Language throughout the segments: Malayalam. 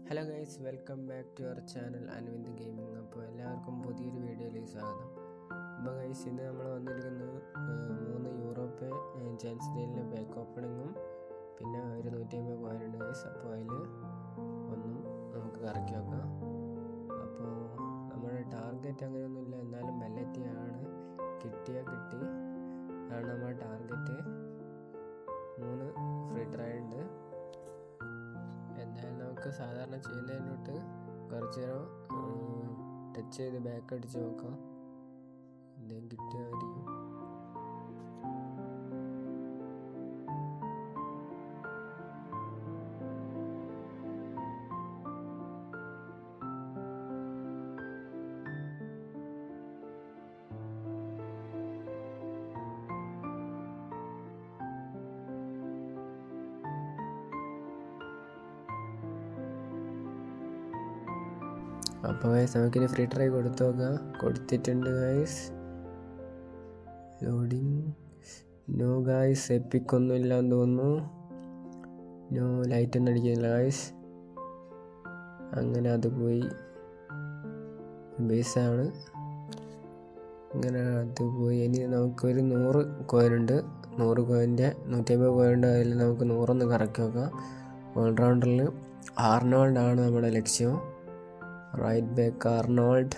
Hello guys, welcome back to our channel Anvind gaming. അപ്പോൾ എല്ലാവർക്കും പുതിയൊരു വീഡിയോയിലേക്ക് സ്വാഗതം. അപ്പോൾ ഗൈസ്, ഇന്ന് നമ്മൾ വന്നിരിക്കുന്നത് 3 യൂറോപ്പ് ചാൻസ് ഡീലിൻ്റെ ബാക്ക് ഓപ്പണിങ്ങും പിന്നെ ഒരു 150 കോയിനുണ്ട് ഗൈസ്. അപ്പോൾ അതിൽ ഒന്നും നമുക്ക് കറക്കി വെക്കാം. അപ്പോൾ നമ്മുടെ ടാർഗറ്റ് അങ്ങനെയൊന്നുമില്ല, എന്നാലും ബെല്ലറ്റിയാണ്. കിട്ടിയാൽ കിട്ടി, അതാണ് നമ്മുടെ ടാർഗറ്റ്. 3 ഫ്രീ ട്രൈ ഉണ്ട്. എന്തായാലും നമുക്ക് സാധാരണ ചെയ്യുന്നതിനോട്ട് കുറച്ച് നേരം ടച്ച് ചെയ്ത് ബാക്ക് അടിച്ച് നോക്കാം, എന്തെങ്കിലും കിട്ടുമായിരിക്കും. അപ്പോൾ ഗൈസ്, നമുക്കിനി ഫ്രീ ട്രൈ കൊടുത്തു നോക്കാം. കൊടുത്തിട്ടുണ്ട് ഗൈസ്. ലോഡിങ്. നോ ഗൈസ്, എപ്പിക്കൊന്നും ഇല്ലാന്ന് തോന്നുന്നു. നോ, ലൈറ്റ് ഒന്നും അടിക്കുന്നില്ല ഗൈസ്. അങ്ങനെ അത് പോയി, ബേസാണ്. അങ്ങനെ അത് പോയി. ഇനി നമുക്കൊരു 100 കോയിനുണ്ട്. 100 കോയിൻ്റെ 150 കോയിനുണ്ട്. അതിൽ നമുക്ക് 100 കറക്കി നോക്കാം. ഓൾറൗണ്ടറിൽ ആർണോൾഡ് ആണ് നമ്മുടെ ലക്ഷ്യം. Right back Arnold.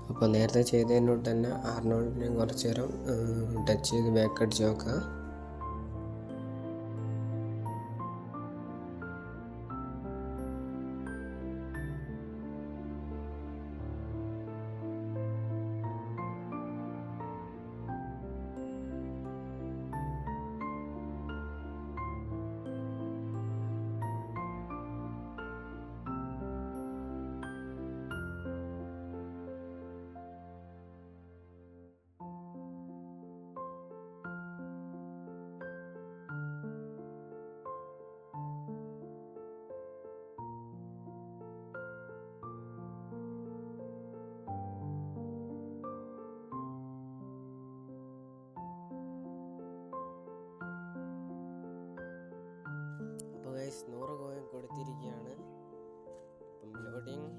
അപ്പോൾ നേരത്തെ ചെയ്തതിനോട് തന്നെ ആർണോൾഡിനെ കുറച്ച് നേരം ടച്ച് ചെയ്ത് ബാക്ക് അടിച്ച് നോക്കാം. അപ്പോൾ ഗൈസ്, 100 കോയിൻ കൊടുത്തിരിക്കുകയാണ്. Loading.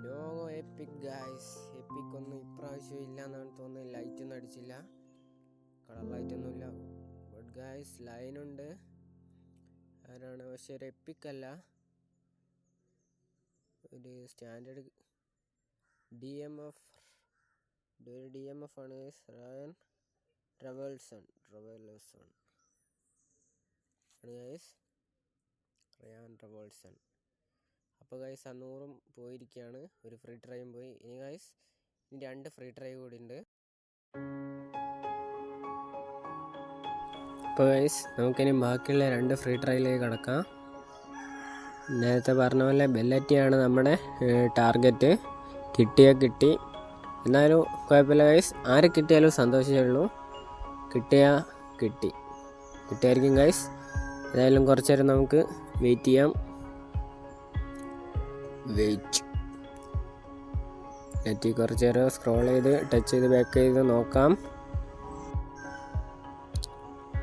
No epic guys. Epic ഒന്നും ഇപ്രാവശ്യം ഇല്ല എന്നാണ് തോന്നുന്നത്. ലൈറ്റ് ഒന്നും അടിച്ചില്ല, കളർ ലൈറ്റ് ഒന്നുമില്ല. ബട്ട് ഗൈസ്, ലൈനുണ്ട്. ആരാണ്, പക്ഷെ ഒരു എപ്പിക് അല്ല, ഒരു സ്റ്റാൻഡേർഡ് DMF. ഇതൊരു DMF ആണ് guys. Ryan Travelson guys, Ryan Travelson. അപ്പോൾ ഗൈസ്, 100 പോയിരിക്കുകയാണ്. ഒരു ഫ്രീ ട്രൈയും പോയി. ഇനി ഗൈസ്, ഇനി 2 ഫ്രീ ട്രൈ കൂടി ഉണ്ട്. അപ്പോൾ ഗൈസ്, നമുക്കിനി ബാക്കിയുള്ള 2 ഫ്രീ ട്രൈയിലേക്ക് കടക്കാം. നേരത്തെ പറഞ്ഞ പോലെ ബെല്ലറ്റിയാണ് നമ്മുടെ ടാർഗറ്റ്. കിട്ടിയാൽ കിട്ടി, എന്നാലും കുഴപ്പമില്ല ഗൈസ്. ആരെ കിട്ടിയാലും സന്തോഷമേ. കിട്ടിയായിരിക്കും ഗൈസ്. ഏതായാലും കുറച്ച് നേരം നമുക്ക് വെയിറ്റ് ചെയ്യാം. നെറ്റ് കുറച്ച് നേരം സ്ക്രോൾ ചെയ്ത് ടച്ച് ചെയ്ത് ബാക്ക് ചെയ്ത് നോക്കാം.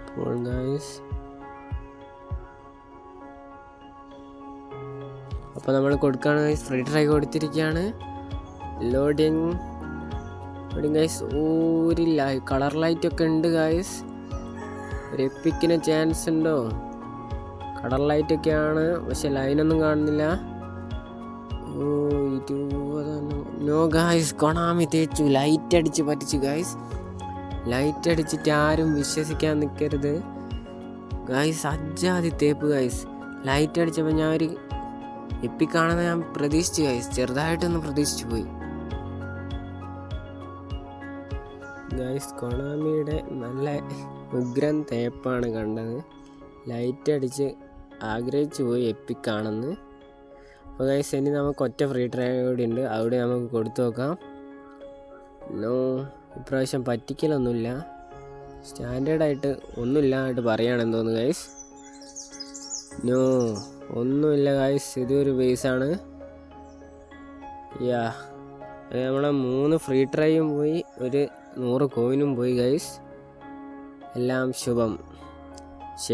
അപ്പോൾ ഗൈസ്, അപ്പോൾ നമ്മൾ കൊടുക്കുകയാണ് ഗൈസ്. ഫ്രീ ട്രൈ കൊടുത്തിരിക്കുകയാണ്. Loading guys. ഒരു കളർ ലൈറ്റ് ഒക്കെ ഉണ്ട് ഗൈസ്. ഒരു എപ്പിക്കിന് ചാൻസ് ഉണ്ടോ? കളർ ലൈറ്റ് ഒക്കെയാണ്, പക്ഷെ ലൈനൊന്നും കാണുന്നില്ല. നോ ഗൈസ്, കൊണാമി തേച്ചു. ലൈറ്റ് അടിച്ച് പറ്റിച്ചു ഗൈസ്. ലൈറ്റ് അടിച്ചിട്ട് ആരും വിശ്വസിക്കാൻ നിൽക്കരുത് ഗൈസ്. അജാതി തേപ്പ് ഗൈസ്. ലൈറ്റ് അടിച്ചപ്പോൾ ഞാൻ ഒരു എപ്പിക്കാണെന്ന് ഞാൻ പ്രതീക്ഷിച്ചു ഗൈസ്. ചെറുതായിട്ടൊന്ന് പ്രതീക്ഷിച്ചു പോയി ഗൈസ്. കൊണാമിയുടെ നല്ല ഉഗ്രൻ തേപ്പാണ് കണ്ടത്. ലൈറ്റ് അടിച്ച് ആഗ്രഹിച്ചു പോയി എപ്പിക്കാണെന്ന്. അപ്പോൾ ഗൈസ്, ഇനി നമുക്ക് ഒറ്റ ഫ്രീ ട്രൈ കൂടി ഉണ്ട്. അവിടെ നമുക്ക് കൊടുത്തു നോക്കാം. നോ, ഇപ്രാവശ്യം പറ്റിക്കലൊന്നുമില്ല. സ്റ്റാൻഡേർഡായിട്ട് ഒന്നുമില്ലായിട്ട് പറയുകയാണെന്ന് തോന്നുന്നു ഗൈസ്. നോ, ഒന്നുമില്ല ഗൈസ്. ഇതൊരു ബേസാണ്. യാ നമ്മളെ 3 ഫ്രീ ട്രൈയും പോയി, ഒരു 100 കോയിനും പോയി ഗൈസ്. എല്ലാം ശുഭം.